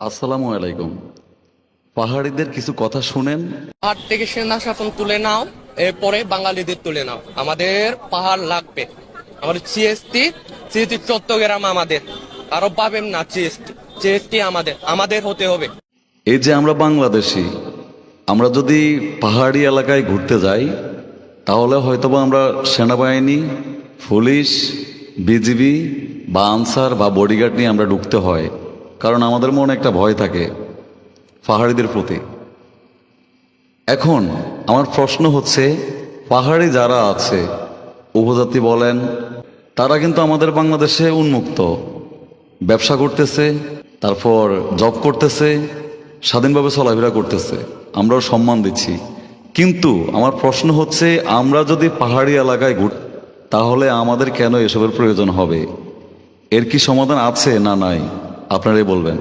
আসসালামু আলাইকুম। পাহাড়িদের কিছু কথা শুনেন। পাহাড় থেকে সেনা শাসন তুলে নাও, এরপরে বাঙালিদের তুলে নাও। আমাদের পাহাড় লাগবে। আমাদের সিএসটি সিএসটি চট্টগ্রাম আমাদের, আরো পাবেন না। সিএসটি সিএসটি আমাদের আমাদের হতে হবে। এই যে আমরা বাংলাদেশি, আমরা যদি পাহাড়ি এলাকায় ঘুরতে যাই তাহলে হয়তোবা আমরা সেনাবাহিনী, পুলিশ, বিজিবি বা আনসার বা বডিগার্ড নিয়ে আমরা ঢুকতে হয়, কারণ আমাদের মনে একটা ভয় থাকে পাহাড়িদের প্রতি। এখন আমার প্রশ্ন হচ্ছে, পাহাড়ি যারা আছে, উপজাতি বলেন, তারা কিন্তু আমাদের বাংলাদেশে উন্মুক্ত, ব্যবসা করতেছে, তারপর জব করতেছে, স্বাধীনভাবে চলাফেরা করতেছে, আমরাও সম্মান দিচ্ছি। কিন্তু আমার প্রশ্ন হচ্ছে, আমরা যদি পাহাড়ি এলাকায় তাহলে আমাদের কেন এসবের প্রয়োজন হবে? এর কি সমাধান আছে না নাই? আপনারাই বলবেন।